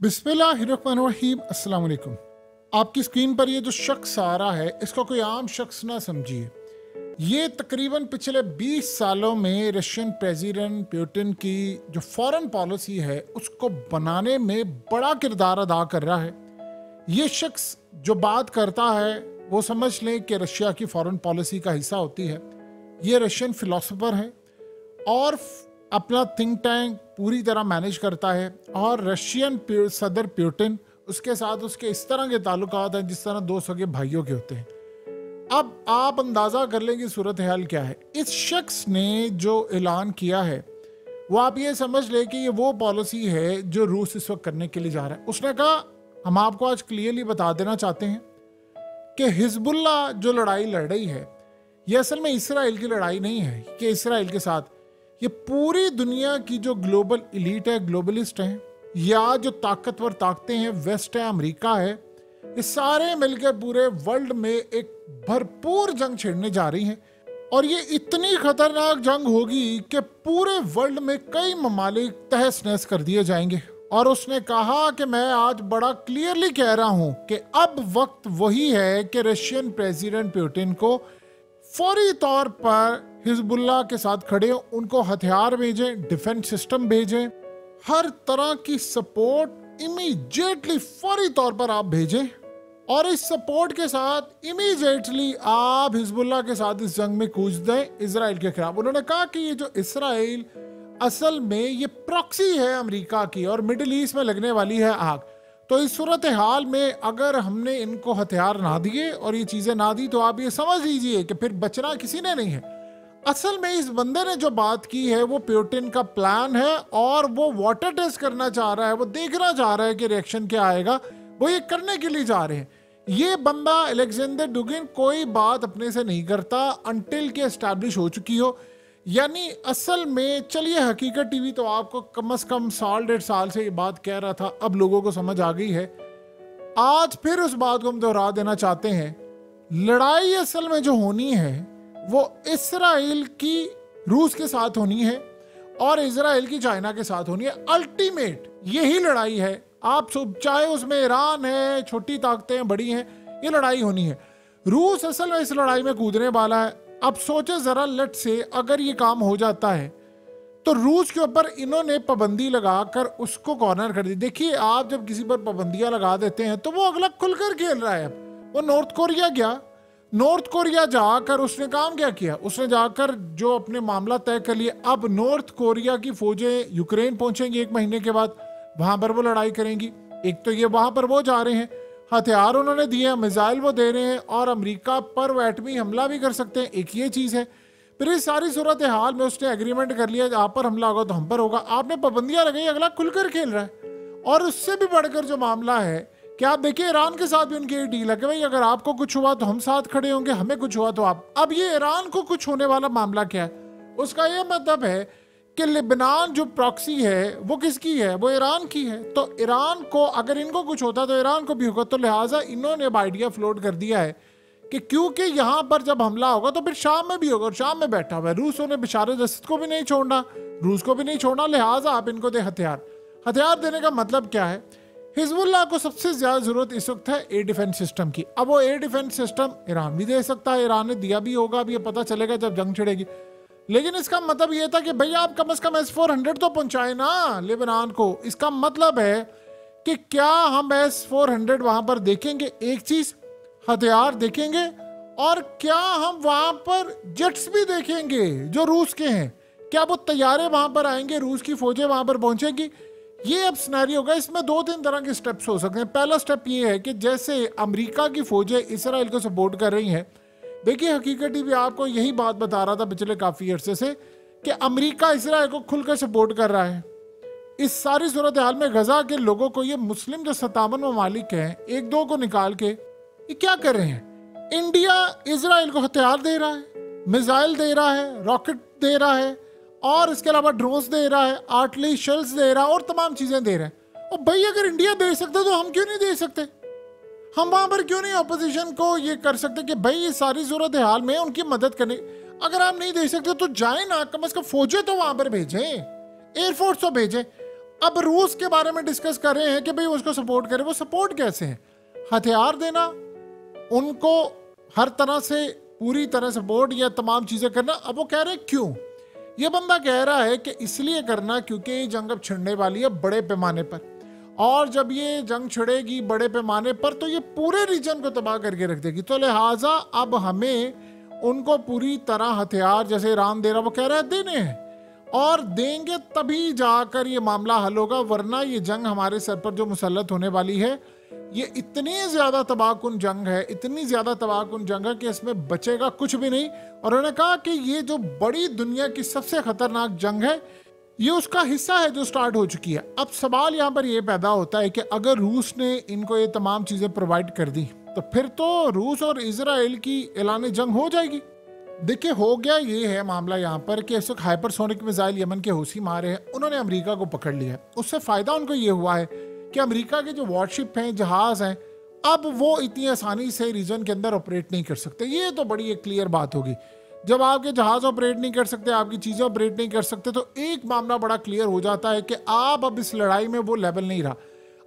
बिस्मिल्लाहिर्रहमानिर्रहीम। अस्सलाम वालेकुम। आपकी स्क्रीन पर ये जो शख्स आ रहा है, इसको कोई आम शख्स ना समझिए। ये तकरीबन पिछले 20 सालों में रशियन प्रेसिडेंट पुतिन की जो फॉरेन पॉलिसी है उसको बनाने में बड़ा किरदार अदा कर रहा है। ये शख्स जो बात करता है वो समझ लें कि रशिया की फॉरेन पॉलिसी का हिस्सा होती है। ये रशियन फिलोसोफर है और अपना थिंक टैंक पूरी तरह मैनेज करता है। और रशियन सदर पुतिन उसके साथ उसके इस तरह के ताल्लुकात हैं जिस तरह दो सगे भाइयों के होते हैं। अब आप अंदाज़ा कर लें कि सूरत हाल क्या है। इस शख्स ने जो ऐलान किया है वो आप ये समझ लें कि ये वो पॉलिसी है जो रूस इस वक्त करने के लिए जा रहा है। उसने कहा, हम आपको आज क्लियरली बता देना चाहते हैं कि हिजबुल्ला जो लड़ाई लड़ रही है ये असल में इसराइल की लड़ाई नहीं है कि इसराइल के साथ, ये पूरी दुनिया की जो ग्लोबल इलीट है, ग्लोबलिस्ट हैं, या जो ताकतवर ताकतें हैं, वेस्ट है, अमेरिका है, ये सारे मिलकर पूरे वर्ल्ड में एक भरपूर जंग छेड़ने जा रही हैं। और ये इतनी खतरनाक जंग होगी कि पूरे वर्ल्ड में कई ममालिक तहस नहस कर दिए जाएंगे। और उसने कहा कि मैं आज बड़ा क्लियरली कह रहा हूं कि अब वक्त वही है कि रशियन प्रेसिडेंट पुतिन को फौरी तौर पर हिजबुल्ला के साथ खड़े हो, उनको हथियार भेजें, डिफेंस सिस्टम भेजें, हर तरह की सपोर्ट इमीडिएटली फौरी तौर पर आप भेजें। और इस सपोर्ट के साथ इमीडिएटली आप हिजबुल्ला के साथ इस जंग में कूद दें इजराइल के खिलाफ। उन्होंने कहा कि ये जो इसराइल असल में ये प्रॉक्सी है अमेरिका की और मिडिल ईस्ट में लगने वाली है आग। तो इस सूरत हाल में अगर हमने इनको हथियार ना दिए और ये चीज़ें ना दी तो आप ये समझ लीजिए कि फिर बचना किसी ने नहीं है। असल में इस बंदे ने जो बात की है वो पुतिन का प्लान है और वो वाटर टेस्ट करना चाह रहा है, वो देखना चाह रहा है कि रिएक्शन क्या आएगा, वो ये करने के लिए जा रहे हैं। ये बंदा अलेक्जेंडर डुगिन कोई बात अपने से नहीं करता अनटिल के एस्टैब्लिश हो चुकी हो। यानी असल में चलिए हकीकत टीवी तो आपको कम से कम साल 1.5 साल से ये बात कह रहा था, अब लोगों को समझ आ गई है। आज फिर उस बात को हम दोहरा देना चाहते हैं। लड़ाई असल में जो होनी है वो इसराइल की रूस के साथ होनी है और इसराइल की चाइना के साथ होनी है। अल्टीमेट यही लड़ाई है। आप चाहे उसमें ईरान है, छोटी ताकतें बड़ी हैं, ये लड़ाई होनी है। रूस असल में इस लड़ाई में कूदने वाला है। अब सोचे जरा, लट से अगर ये काम हो जाता है तो रूस के ऊपर इन्होंने पाबंदी लगाकर उसको कॉर्नर कर दी। देखिए, आप जब किसी पर पाबंदियां लगा देते हैं तो वो अगला खुलकर खेल रहा है। वो नॉर्थ कोरिया गया, नॉर्थ कोरिया जाकर उसने काम क्या किया, उसने जाकर जो अपने मामला तय कर लिए। अब नॉर्थ कोरिया की फौजें यूक्रेन पहुंचेंगी 1 महीने के बाद, वहां पर वो लड़ाई करेंगी। एक तो ये वहां पर वो जा रहे हैं, हथियार उन्होंने दिए हैं, मिसाइल वो दे रहे हैं और अमेरिका पर वो एटमी हमला भी कर सकते हैं। एक ये चीज़ है। फिर इस सारी सूरत हाल में उसने एग्रीमेंट कर लिया, आप पर हमला होगा तो हम पर होगा। आपने पाबंदियां लगाई, अगला खुलकर खेल रहा है। और उससे भी बढ़कर जो मामला है कि आप देखिए, ईरान के साथ भी उनकी ये डील है कि भाई अगर आपको कुछ हुआ तो हम साथ खड़े होंगे, हमें कुछ हुआ तो आप। अब ये ईरान को कुछ होने वाला मामला क्या है, उसका ये मतलब है कि लेबनान जो प्रॉक्सी है वो किसकी है, वो ईरान की है। तो ईरान को अगर इनको कुछ होता तो ईरान को भी होगा। तो लिहाजा इन्होंने अब आइडिया फ्लोट कर दिया है कि क्योंकि यहाँ पर जब हमला होगा तो फिर शाम में भी होगा और शाम में बैठा हुआ है। रूस ने बशार अल-असद को भी नहीं छोड़ना, रूस को भी नहीं छोड़ना, लिहाजा आप इनको दे हथियार। हथियार देने का मतलब क्या है, हिजबुल्लाह को सबसे ज्यादा जरूरत इस वक्त है एयर डिफेंस सिस्टम की। अब वो एयर डिफेंस सिस्टम ईरान भी दे सकता है, ईरान ने दिया भी होगा, अब ये पता चलेगा जब जंग छिड़ेगी। लेकिन इसका मतलब ये था कि भैया आप कम से कम S-400 तो पहुंचाए ना लेबनान को। इसका मतलब है कि क्या हम S-400 वहां पर देखेंगे, एक चीज हथियार देखेंगे, और क्या हम वहां पर जेट्स भी देखेंगे जो रूस के हैं। क्या वो तैयारे वहां पर आएंगे, रूस की फौजें वहां पर पहुंचेंगी। ये अब सिनेरियो होगा। इसमें 2-3 तरह के स्टेप्स हो सकते हैं। पहला स्टेप ये है कि जैसे अमेरिका की फौजें इसराइल को सपोर्ट कर रही हैं, देखिए हकीकत भी आपको यही बात बता रहा था पिछले काफ़ी अरसे से कि अमेरिका इसराइल को खुलकर सपोर्ट कर रहा है। इस सारी सूरत हाल में गजा के लोगों को, ये मुस्लिम जो 57 ममालिक हैं, 1-2 को निकाल के ये क्या कर रहे हैं। इंडिया इसराइल को हथियार दे रहा है, मिसाइल दे रहा है, रॉकेट दे रहा है, और इसके अलावा ड्रोन्स दे रहा है, आर्टिलरी शेल्स दे रहा है और तमाम चीज़ें दे रहा है। और भाई अगर इंडिया दे सकता तो हम क्यों नहीं दे सकते। हम वहां पर क्यों नहीं अपोजिशन को ये कर सकते कि भाई ये सारी सूरत हाल में उनकी मदद करने। अगर आप नहीं दे सकते तो जाए ना, कम से कम फौजें तो वहां पर भेजें, एयरफोर्स तो भेजें। अब रूस के बारे में डिस्कस कर रहे हैं कि भाई उसको सपोर्ट करें। वो सपोर्ट कैसे है? हथियार देना, उनको हर तरह से पूरी तरह सपोर्ट या तमाम चीजें करना। अब वो कह रहे हैं क्यों? ये बंदा कह रहा है कि इसलिए करना क्योंकि ये जंग अब छिड़ने वाली है बड़े पैमाने पर, और जब ये जंग छिड़ेगी बड़े पैमाने पर तो ये पूरे रीजन को तबाह करके रख देगी। तो लिहाजा अब हमें उनको पूरी तरह हथियार, जैसे ईरान दे रहा, वो कह रहा है देने हैं, और देंगे तभी जाकर ये मामला हल होगा, वरना ये जंग हमारे सर पर जो मुसल्लत होने वाली है, ये इतनी ज्यादा तबाहकुन जंग है, इतनी ज्यादा तबाहकुन जंग है कि इसमें बचेगा कुछ भी नहीं। और उन्होंने कहा कि ये जो बड़ी दुनिया की सबसे खतरनाक जंग है, ये उसका हिस्सा है जो स्टार्ट हो चुकी है। अब सवाल यहाँ पर ये पैदा होता है कि अगर रूस ने इनको ये तमाम चीजें प्रोवाइड कर दी तो फिर तो रूस और इजराइल की ऐलान जंग हो जाएगी। देखिए, हो गया ये है मामला यहाँ पर कि इस वक्त हाइपरसोनिक मिसाइल यमन के हूसी मारे हैं, उन्होंने अमेरिका को पकड़ लिया है। उससे फायदा उनको ये हुआ है कि अमेरिका के जो वॉरशिप हैं, जहाज हैं, अब वो इतनी आसानी से रीजन के अंदर ऑपरेट नहीं कर सकते। ये तो बड़ी एक क्लियर बात होगी। जब आपके जहाज ऑपरेट नहीं कर सकते, आपकी चीजें ऑपरेट नहीं कर सकते, तो एक मामला बड़ा क्लियर हो जाता है कि आप अब इस लड़ाई में वो लेवल नहीं रहा।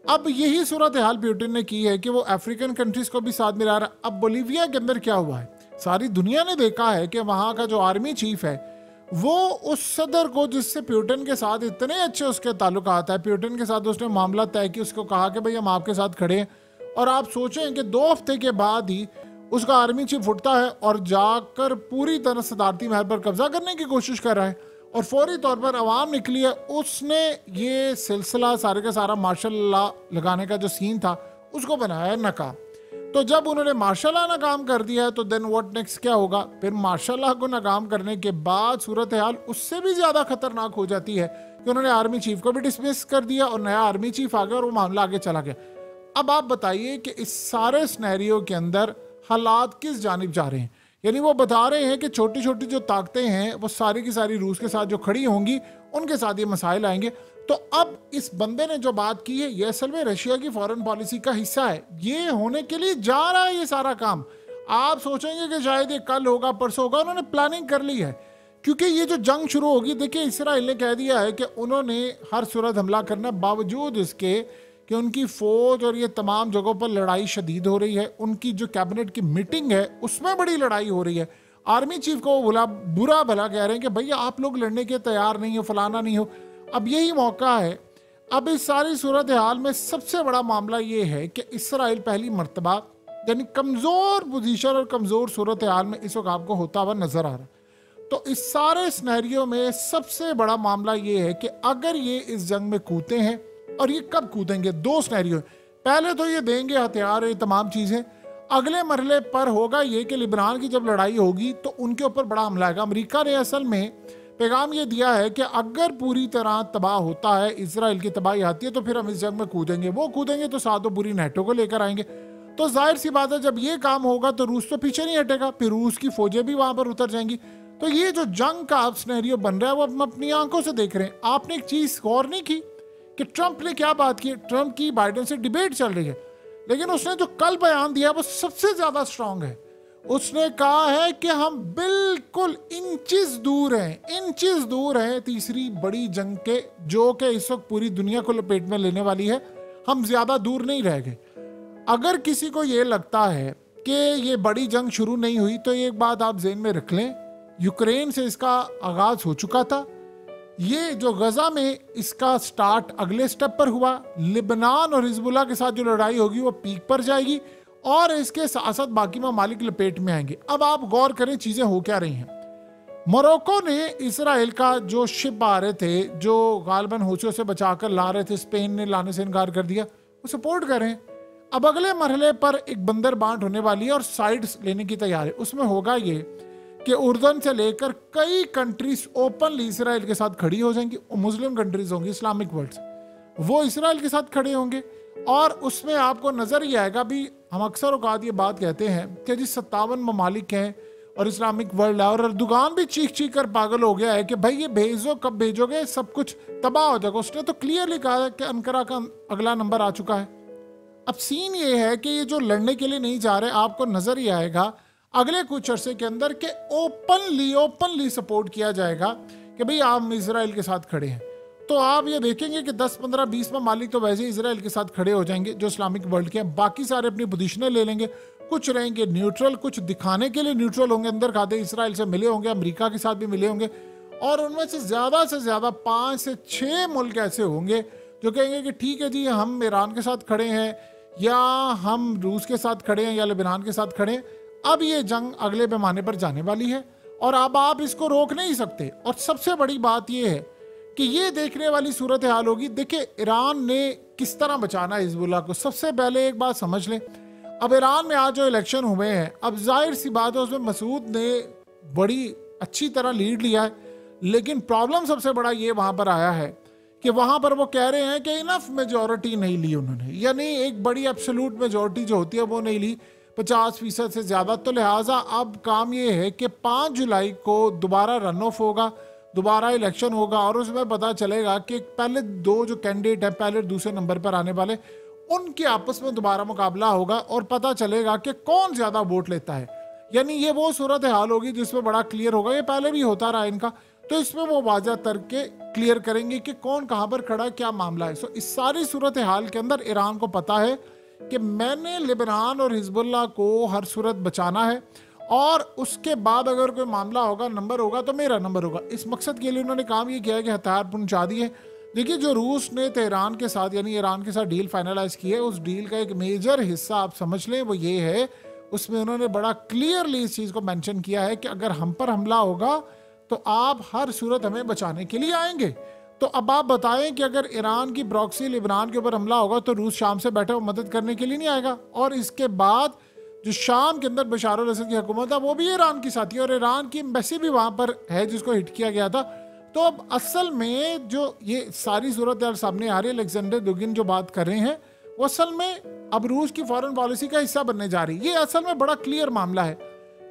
अब यही सूरत हाल पुतिन ने की है कि वो अफ्रीकन कंट्रीज को भी साथ मिला रहा। अब बोलीविया के अंदर क्या हुआ है, सारी दुनिया ने देखा है कि वहां का जो आर्मी चीफ है वो उस सदर को, जिससे पुतिन के साथ इतने अच्छे उसके ताल्लुकात है, पुतिन के साथ उसने मामला तय किया, उसको कहा कि भाई हम आपके साथ खड़े हैं, और आप सोचें कि 2 हफ्ते के बाद ही उसका आर्मी चीफ उठता है और जाकर पूरी तरह सदारती महल पर कब्जा करने की कोशिश कर रहा है, और फौरी तौर पर आवाम निकली है। उसने ये सिलसिला सारे का सारा मार्शल लॉ लगाने का जो सीन था उसको बनाया नाकाम। तो जब उन्होंने मार्शल लॉ नाकाम कर दिया है तो देन व्हाट नेक्स्ट क्या होगा? फिर मार्शल लॉ को नाकाम करने के बाद सूरत हाल उससे भी ज्यादा खतरनाक हो जाती है कि उन्होंने आर्मी चीफ को भी डिसमिस कर दिया और नया आर्मी चीफ आ गया और वो मामला आगे चला गया। अब आप बताइए कि इस सारे सिनेरियो के अंदर हालात किस जानिब जा रहे हैं? यानी वो बता रहे हैं कि छोटी छोटी जो ताकतें हैं वो सारी की सारी रूस के साथ जो खड़ी होंगी उनके साथ ये मसाइल आएंगे। तो अब इस बंदे ने जो बात की है ये असल में रशिया की फॉरेन पॉलिसी का हिस्सा है। ये होने के लिए जा रहा है ये सारा काम। आप सोचेंगे कि शायद ये कल होगा, परसों होगा, उन्होंने प्लानिंग कर ली है, क्योंकि ये जो जंग शुरू होगी, देखिए इसराइल ने कह दिया है कि उन्होंने हर सूरत हमला करना, बावजूद इसके कि उनकी फौज और ये तमाम जगहों पर लड़ाई शदीद हो रही है। उनकी जो कैबिनेट की मीटिंग है उसमें बड़ी लड़ाई हो रही है। आर्मी चीफ को बुरा भला कह रहे हैं कि भैया आप लोग लड़ने के तैयार नहीं हो, फलाना नहीं हो। अब यही मौका है। अब इस सारी सूरत हाल में सबसे बड़ा मामला ये है कि इसराइल पहली मर्तबा यानी कमजोर पोजीशन और कमजोर सूरत हाल में इस वक्त आपको होता हुआ नजर आ रहा है। तो इस सारे सिनेरियो में सबसे बड़ा मामला ये है कि अगर ये इस जंग में कूदते हैं, और ये कब कूदेंगे, 2 सिनेरियो। पहले तो ये देंगे हथियार, ये तमाम चीजें। अगले मरहले पर होगा ये कि लिबनान की जब लड़ाई होगी तो उनके ऊपर बड़ा हमला आएगा। अमेरिका ने असल में पैगाम ये दिया है कि अगर पूरी तरह तबाह होता है, इसराइल की तबाही आती है, तो फिर हम इस जंग में कूदेंगे। वो कूदेंगे तो साथ तो पूरी नेटो को लेकर आएंगे। तो जाहिर सी बात है, जब ये काम होगा तो रूस तो पीछे नहीं हटेगा, फिर रूस की फौजें भी वहां पर उतर जाएंगी। तो ये जो जंग का अब सिनेरियो बन रहा है वो हम अपनी आंखों से देख रहे हैं। आपने एक चीज गौर नहीं की कि ट्रंप ने क्या बात की? ट्रंप की बाइडेन से डिबेट चल रही है, लेकिन उसने जो कल बयान दिया वो सबसे ज्यादा स्ट्रांग है। उसने कहा है कि हम बिल्कुल इंचेस दूर हैं तीसरी बड़ी जंग के, जो कि इस वक्त पूरी दुनिया को लपेट में लेने वाली है। हम ज्यादा दूर नहीं रह गए। अगर किसी को ये लगता है कि ये बड़ी जंग शुरू नहीं हुई, तो एक बात आप ज़हन में रख लें, यूक्रेन से इसका आगाज हो चुका था। ये जो गजा में इसका स्टार्ट अगले स्टेप पर हुआ। लिबनान और हिजबुल्लाह के साथ जो लड़ाई होगी वो पीक पर जाएगी, और इसके साथ साथ बाकी ममालिक लपेट में आएंगे। अब आप गौर करें चीजें हो क्या रही हैं। मोरक्को ने इसराइल का जो शिप आ रहे थे, जो गालबन हूथियों से बचाकर ला रहे थे, स्पेन ने लाने से इनकार कर दिया, वो सपोर्ट कर रहे हैं। अब अगले मरहले पर एक बंदर बांट होने वाली है और साइड्स लेने की तैयारी। उसमें होगा ये कि उर्दन से लेकर कई कंट्रीज ओपनली इसराइल के साथ खड़ी हो जाएंगी। मुस्लिम कंट्रीज होंगी, इस्लामिक वर्ल्ड, वो इसराइल के साथ खड़े होंगे। और उसमें आपको नजर ही आएगा, भी हम अक्सर औकात ये बात कहते हैं कि जी 57 ममालिक हैं और इस्लामिक वर्ल्ड है, और अर्दुगान भी चीख चीख कर पागल हो गया है कि भाई ये भेजो, कब भेजोगे, सब कुछ तबाह हो जाएगा। उसने तो क्लियरली कहा है कि अंकारा का अगला नंबर आ चुका है। अब सीन ये है कि ये जो लड़ने के लिए नहीं जा रहे, आपको नजर ही आएगा अगले कुछ अरसे के अंदर के ओपनली सपोर्ट किया जाएगा कि भाई आप इसराइल के साथ खड़े हैं। तो आप ये देखेंगे कि 10, 15, 20 ममालिक तो वैसे ही इसराइल के साथ खड़े हो जाएंगे जो इस्लामिक वर्ल्ड के हैं। बाकी सारे अपनी पोजीशनें ले लेंगे, कुछ रहेंगे न्यूट्रल, कुछ दिखाने के लिए न्यूट्रल होंगे, अंदर खाते इसराइल से मिले होंगे, अमेरिका के साथ भी मिले होंगे, और उनमें से ज़्यादा 5 से 6 मुल्क ऐसे होंगे जो कहेंगे कि ठीक है जी, हम ईरान के साथ खड़े हैं, या हम रूस के साथ खड़े हैं, या लेबनान के साथ खड़े हैं। अब ये जंग अगले पैमाने पर जाने वाली है और अब आप इसको रोक नहीं सकते। और सबसे बड़ी बात ये है कि ये देखने वाली सूरत हाल होगी। देखिए, ईरान ने किस तरह बचाना है हिजबुल्लाह को। सबसे पहले एक बात समझ लें, अब ईरान में आज जो इलेक्शन हुए हैं, अब जाहिर सी बात है उसमें मसूद ने बड़ी अच्छी तरह लीड लिया है, लेकिन प्रॉब्लम सबसे बड़ा ये वहाँ पर आया है कि वहाँ पर वो कह रहे हैं कि इनफ मेजॉरिटी नहीं ली उन्होंने, यानी एक बड़ी एब्सोल्यूट मेजॉरिटी जो होती है वो नहीं ली, 50% से ज़्यादा। तो लिहाजा अब काम ये है कि 5 जुलाई को दोबारा रन ऑफ होगा, दोबारा इलेक्शन होगा, और उसमें पता चलेगा कि पहले 2 जो कैंडिडेट हैं, पहले और दूसरे नंबर पर आने वाले, उनके आपस में दोबारा मुकाबला होगा और पता चलेगा कि कौन ज़्यादा वोट लेता है। यानी ये वो सूरत हाल होगी जिसमें बड़ा क्लियर होगा। ये पहले भी होता रहा इनका, तो इसमें वो वाज़ह करके क्लियर करेंगे कि कौन कहाँ पर खड़ा है, क्या मामला है। सो इस सारी सूरत हाल के अंदर ईरान को पता है कि मैंने लेबनान और हिजबुल्लाह को हर सूरत बचाना है, और उसके बाद अगर कोई मामला होगा, नंबर होगा, तो मेरा नंबर होगा। इस मकसद के लिए उन्होंने काम ये किया है कि हथियार पहुंचा दिए। देखिए, जो रूस ने तेहरान के साथ यानी ईरान के साथ डील फाइनलाइज की है, उस डील का एक मेजर हिस्सा आप समझ लें वो ये है, उसमें उन्होंने बड़ा क्लियरली इस चीज़ को मेंशन किया है कि अगर हम पर हमला होगा तो आप हर सूरत हमें बचाने के लिए आएंगे। तो अब आप बताएं कि अगर ईरान की प्रॉक्सी लेबनान के ऊपर हमला होगा तो रूस शाम से बैठा वो मदद करने के लिए नहीं आएगा। और इसके बाद जो शाम के अंदर बशार अल असद की हुकूमत है वो भी ईरान की साथी है, और ईरान की एम्बेसी भी वहाँ पर है जिसको हिट किया गया था। तो अब असल में जो ये सारी सूरत यार सामने आ रही है, अलेक्जेंडर दुगिन जो बात कर रहे हैं, वो असल में अब रूस की फॉरेन पॉलिसी का हिस्सा बनने जा रही है। ये असल में बड़ा क्लियर मामला है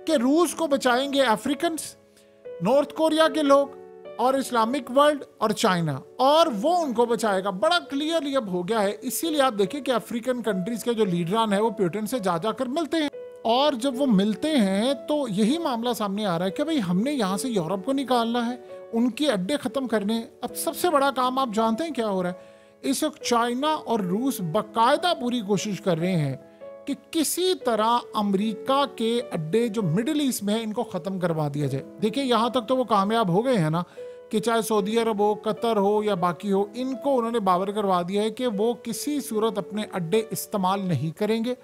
कि रूस को बचाएंगे अफ्रीकन्स, नॉर्थ कोरिया के लोग, और इस्लामिक वर्ल्ड और चाइना, और वो उनको बचाएगा। बड़ा क्लियरली अब हो गया है। इसीलिए आप देखिए कि अफ्रीकन कंट्रीज के जो लीडरान है वो पुतिन से जा कर मिलते हैं, और जब वो मिलते हैं तो यही मामला सामने आ रहा है कि भाई हमने यहाँ से यूरोप को निकालना है, उनके अड्डे खत्म करने। अब सबसे बड़ा काम आप जानते हैं क्या हो रहा है इस वक्त? चाइना और रूस बाकायदा पूरी कोशिश कर रहे हैं कि किसी तरह अमेरिका के अड्डे जो मिडिल ईस्ट में है इनको ख़त्म करवा दिया जाए। देखिए, यहाँ तक तो वो कामयाब हो गए हैं ना, कि चाहे सऊदी अरब हो, कतर हो या बाकी हो, इनको उन्होंने बावर करवा दिया है कि वो किसी सूरत अपने अड्डे इस्तेमाल नहीं करेंगे,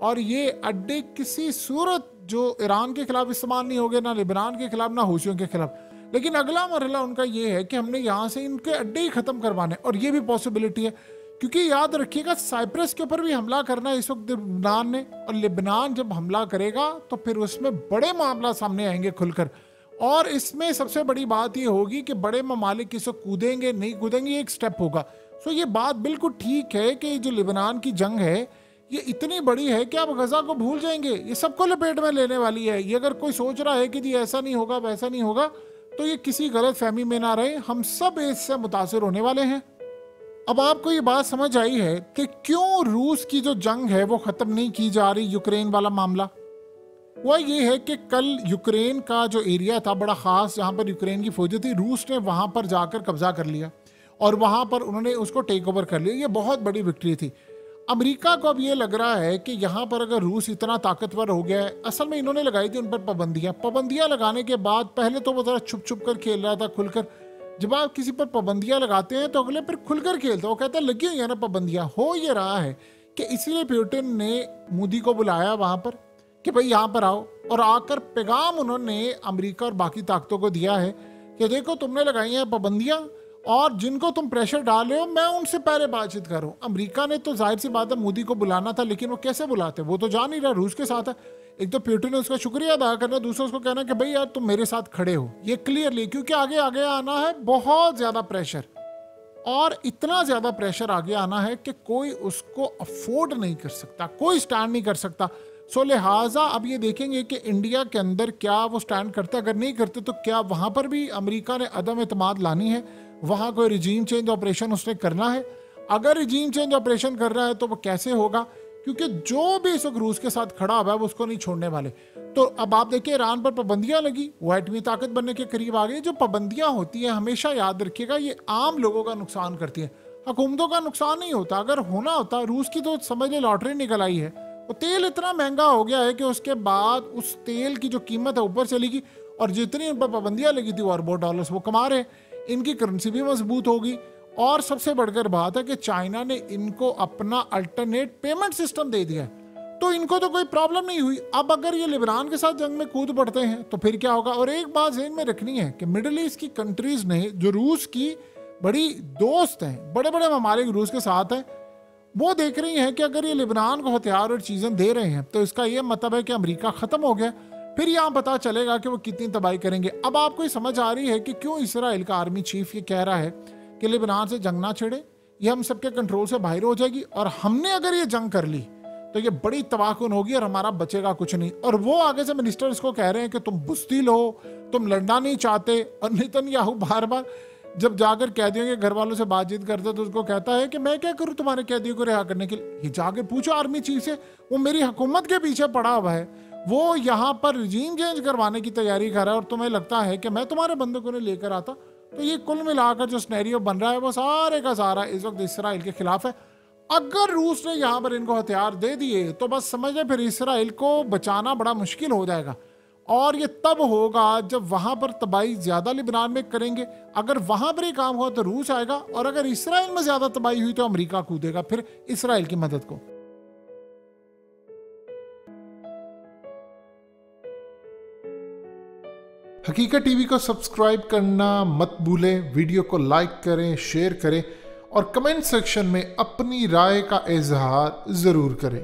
और ये अड्डे किसी सूरत जो ईरान के खिलाफ इस्तेमाल नहीं होंगे, ना लेबनान के खिलाफ, ना हूसियों के खिलाफ। लेकिन अगला मरहला उनका ये है कि हमने यहाँ से इनके अड्डे ही ख़त्म करवाने, और ये भी पॉसिबिलिटी है क्योंकि याद रखिएगा साइप्रस के ऊपर भी हमला करना है इस वक्त लेबनान ने, और लेबनान जब हमला करेगा तो फिर उसमें बड़े मामला सामने आएंगे खुलकर। और इसमें सबसे बड़ी बात ये होगी कि बड़े ममालिक इसको कूदेंगे नहीं कूदेंगे, ये एक स्टेप होगा। सो ये बात बिल्कुल ठीक है कि जो लेबनान की जंग है ये इतनी बड़ी है कि आप गजा को भूल जाएंगे, ये सबको लपेट में लेने वाली है। ये अगर कोई सोच रहा है कि जी ऐसा नहीं होगा वैसा नहीं होगा, तो ये किसी गलत फहमी में ना रहे, हम सब इससे मुतासिर होने वाले हैं। अब आपको ये बात समझ आई है कि क्यों रूस की जो जंग है वो ख़त्म नहीं की जा रही। यूक्रेन वाला मामला वह ये है कि कल यूक्रेन का जो एरिया था बड़ा ख़ास, जहाँ पर यूक्रेन की फौजें थी, रूस ने वहाँ पर जाकर कब्जा कर लिया और वहाँ पर उन्होंने उसको टेक ओवर कर लिया। ये बहुत बड़ी विक्ट्री थी। अमेरिका को अब ये लग रहा है कि यहाँ पर अगर रूस इतना ताकतवर हो गया है, असल में इन्होंने लगाई थी उन पर पाबंदियाँ लगाने के बाद पहले तो वो ज़रा छुप छुप कर खेल रहा था, खुलकर। जब आप किसी पर पाबंदियाँ लगाते हैं तो अगले फिर खुलकर खेलता है, वो कहता है लगी हुई है ना पाबंदियाँ। हो ये रहा है कि इसीलिए पुतिन ने मोदी को बुलाया वहाँ पर कि भाई यहाँ पर आओ, और आकर पैगाम उन्होंने अमेरिका और बाकी ताकतों को दिया है कि देखो तुमने लगाई हैं पाबंदियाँ, और जिनको तुम प्रेशर डाल रहे हो मैं उनसे पहले बातचीत करूँ। अमेरिका ने तो जाहिर सी बात है मोदी को बुलाना था, लेकिन वो कैसे बुलाते, वो तो जान नहीं रहा रूस के साथ है। एक तो पुतिन ने उसका शुक्रिया अदा करना, दूसरा उसको कहना कि भाई यार तुम मेरे साथ खड़े हो, ये क्लियरली, क्योंकि आगे आगे आना है बहुत ज़्यादा प्रेशर, और इतना ज़्यादा प्रेशर आगे आना है कि कोई उसको अफोर्ड नहीं कर सकता, कोई स्टैंड नहीं कर सकता। सो लिहाजा अब ये देखेंगे कि इंडिया के अंदर क्या वो स्टैंड करते, अगर नहीं करते तो क्या वहाँ पर भी अमेरिका ने अदम एतमाद लानी है, वहाँ कोई रिजीम चेंज ऑपरेशन उसने करना है। अगर रिजीम चेंज ऑपरेशन कर रहा है तो वो कैसे होगा, क्योंकि जो भी इस वक्त रूस के साथ खड़ा हुआ है वो उसको नहीं छोड़ने वाले। तो अब आप देखिए ईरान पर पाबंदियां लगी, वो एटमी ताकत बनने के करीब आ गई। जो पाबंदियां होती हैं हमेशा याद रखिएगा ये आम लोगों का नुकसान करती हैं, हुकूमतों का नुकसान नहीं होता। अगर होना होता, रूस की तो समझ ले लॉटरी निकल आई है। वो तेल इतना महंगा हो गया है कि उसके बाद उस तेल की जो कीमत है ऊपर चलेगी, और जितनी उन पर पाबंदियां लगी थी वो अरबों डॉलर्स वो कमा रहे, इनकी करेंसी भी मजबूत होगी। और सबसे बढ़कर बात है कि चाइना ने इनको अपना अल्टरनेट पेमेंट सिस्टम दे दिया है, तो इनको तो कोई प्रॉब्लम नहीं हुई। अब अगर ये लेबनान के साथ जंग में कूद पड़ते हैं तो फिर क्या होगा। और एक बात ज़हन में रखनी है कि मिडिल ईस्ट की कंट्रीज ने, जो रूस की बड़ी दोस्त हैं, बड़े बड़े ममालिक रूस के साथ हैं, वो देख रही हैं कि अगर ये लेबनान को हथियार और चीज़ें दे रहे हैं तो इसका ये मतलब है कि अमेरिका ख़त्म हो गया। फिर यहाँ पता चलेगा कि वो कितनी तबाही करेंगे। अब आपको समझ आ रही है कि क्यों इसराइल का आर्मी चीफ ये कह रहा है कि लेबनान से जंग ना छेड़े, ये हम सबके कंट्रोल से बाहर हो जाएगी, और हमने अगर ये जंग कर ली तो ये बड़ी तबाहकुन होगी और हमारा बचेगा कुछ नहीं। और वो आगे से मिनिस्टर्स को कह रहे हैं कि तुम बुज़दिल हो, तुम लड़ना नहीं चाहते। और नेतन्याहू बार बार जब जाकर कैदियों के घर वालों से बातचीत करते तो उसको कहता है कि मैं क्या करूं तुम्हारे कैदियों को रिहा करने के लिए। ये जाकर पूछो आर्मी चीफ से, वो मेरी हुकूमत के पीछे पड़ा हुआ है, वो यहाँ पर रिजीम चेंज करवाने की तैयारी कर रहा है, और तुम्हें लगता है कि मैं तुम्हारे बंदूकों ने लेकर आता। तो ये कुल मिलाकर जो सिनेरियो बन रहा है वो सारे का सारा इस वक्त इसराइल के खिलाफ है। अगर रूस ने यहाँ पर इनको हथियार दे दिए तो बस समझ लें फिर इसराइल को बचाना बड़ा मुश्किल हो जाएगा। और ये तब होगा जब वहां पर तबाही ज्यादा लेबनान में करेंगे। अगर वहां पर ही काम हुआ तो रूस आएगा, और अगर इसराइल में ज्यादा तबाही हुई तो अमेरिका कूदेगा फिर इसराइल की मदद को। हकीकत टीवी को सब्सक्राइब करना मत भूलें, वीडियो को लाइक करें, शेयर करें और कमेंट सेक्शन में अपनी राय का इजहार जरूर करें।